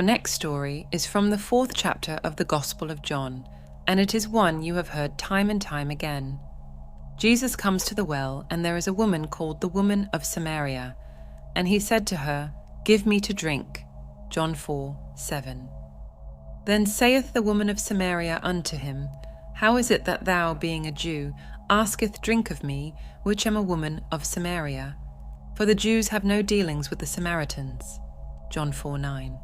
Our next story is from the 4th chapter of the Gospel of John, and it is one you have heard time and time again. Jesus comes to the well, and there is a woman called the woman of Samaria, and he said to her, "Give me to drink." John 4:7. Then saith the woman of Samaria unto him, How is it that thou, being a Jew, asketh drink of me, which am a woman of Samaria? For the Jews have no dealings with the Samaritans. John 4:9.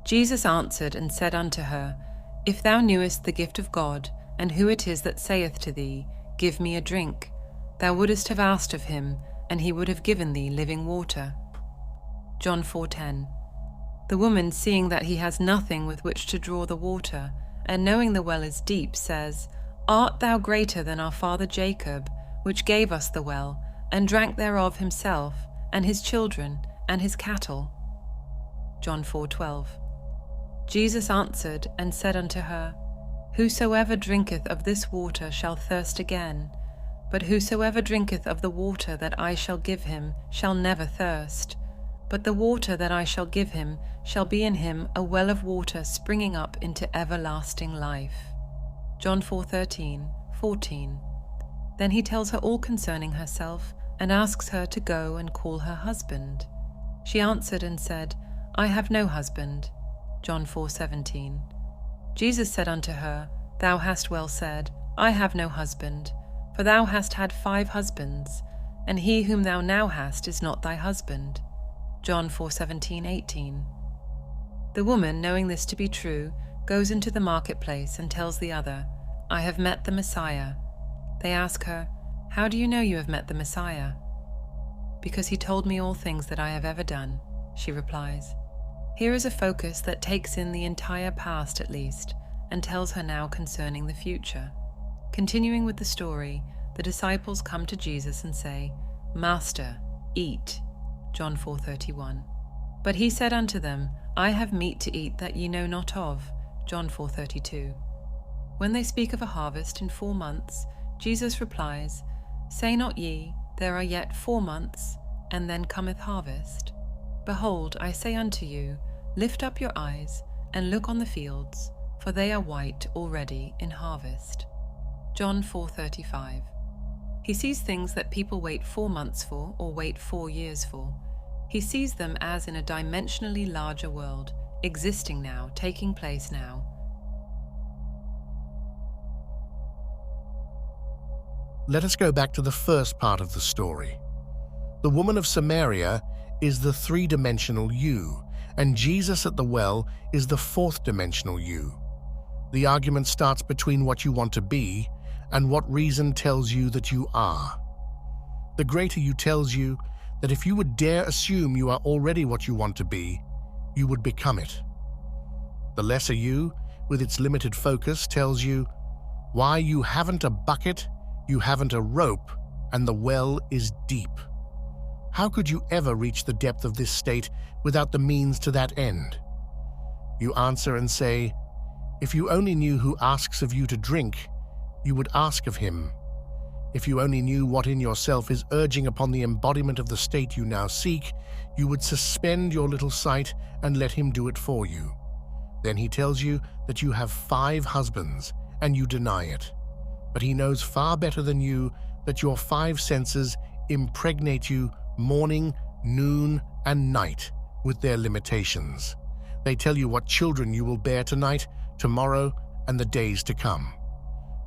Jesus answered and said unto her, If thou knewest the gift of God, and who it is that saith to thee, Give me a drink, thou wouldest have asked of him, and he would have given thee living water. John 4:10. The woman, seeing that he has nothing with which to draw the water, and knowing the well is deep, says, Art thou greater than our father Jacob, which gave us the well, and drank thereof himself, and his children, and his cattle? John 4:12. Jesus answered and said unto her, Whosoever drinketh of this water shall thirst again, but whosoever drinketh of the water that I shall give him shall never thirst. But the water that I shall give him shall be in him a well of water springing up into everlasting life. John 4:13, 14. Then he tells her all concerning herself, and asks her to go and call her husband. She answered and said, I have no husband. John 4:17. Jesus said unto her, Thou hast well said, I have no husband, for thou hast had 5 husbands, and he whom thou now hast is not thy husband. John 4:17, 18. The woman, knowing this to be true, goes into the marketplace and tells the other, I have met the Messiah. They ask her, How do you know you have met the Messiah? Because he told me all things that I have ever done, she replies. Here is a focus that takes in the entire past at least, and tells her now concerning the future. Continuing with the story, the disciples come to Jesus and say, Master, eat. John 4:31. But he said unto them, I have meat to eat that ye know not of. John 4:32. When they speak of a harvest in 4 months, Jesus replies, Say not ye, there are yet 4 months, and then cometh harvest? Behold, I say unto you, lift up your eyes, and look on the fields, for they are white already in harvest. John 4:35. He sees things that people wait 4 months for, or wait 4 years for. He sees them as in a dimensionally larger world, existing now, taking place now. Let us go back to the first part of the story. The woman of Samaria is the 3-dimensional you, and Jesus at the well is the 4th-dimensional you. The argument starts between what you want to be and what reason tells you that you are. The greater you tells you that if you would dare assume you are already what you want to be, you would become it. The lesser you, with its limited focus, tells you why you haven't a bucket, you haven't a rope, and the well is deep. How could you ever reach the depth of this state without the means to that end? You answer and say, if you only knew who asks of you to drink, you would ask of him. If you only knew what in yourself is urging upon the embodiment of the state you now seek, you would suspend your little sight and let him do it for you. Then he tells you that you have 5 husbands, and you deny it. But he knows far better than you that your 5 senses impregnate you morning, noon, and night with their limitations. They tell you what children you will bear tonight, tomorrow, and the days to come.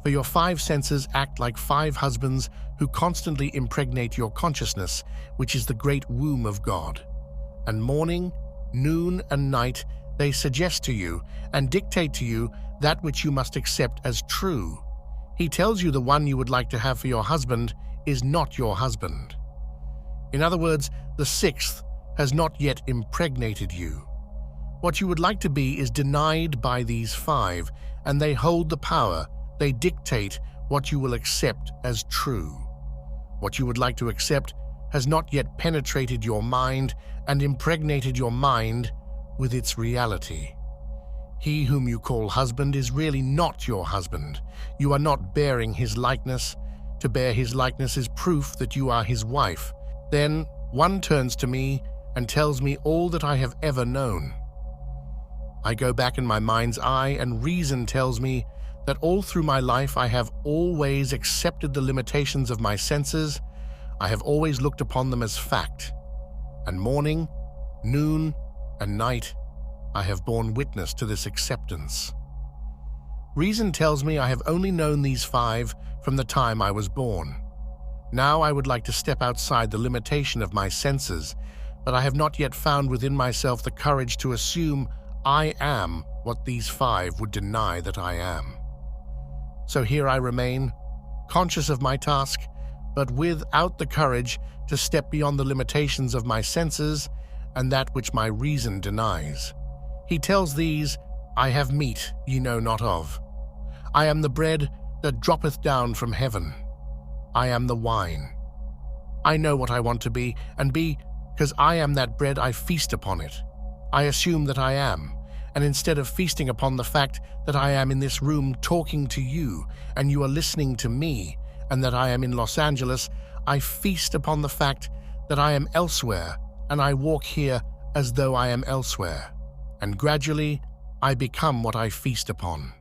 For your 5 senses act like 5 husbands who constantly impregnate your consciousness, which is the great womb of God. And morning, noon, and night they suggest to you and dictate to you that which you must accept as true. He tells you the one you would like to have for your husband is not your husband. In other words, the 6th has not yet impregnated you. What you would like to be is denied by these 5, and they hold the power. They dictate what you will accept as true. What you would like to accept has not yet penetrated your mind and impregnated your mind with its reality. He whom you call husband is really not your husband. You are not bearing his likeness. To bear his likeness is proof that you are his wife. Then one turns to me and tells me all that I have ever known. I go back in my mind's eye, and reason tells me that all through my life I have always accepted the limitations of my senses. I have always looked upon them as fact. And morning, noon, and night, I have borne witness to this acceptance. Reason tells me I have only known these five from the time I was born. Now I would like to step outside the limitation of my senses, but I have not yet found within myself the courage to assume I am what these five would deny that I am. So here I remain, conscious of my task, but without the courage to step beyond the limitations of my senses and that which my reason denies. He tells these, I have meat ye know not of. I am the bread that droppeth down from heaven. I am the wine. I know what I want to be, and because I am that bread, I feast upon it. I assume that I am, and instead of feasting upon the fact that I am in this room talking to you, and you are listening to me, and that I am in Los Angeles, I feast upon the fact that I am elsewhere, and I walk here as though I am elsewhere. And gradually, I become what I feast upon.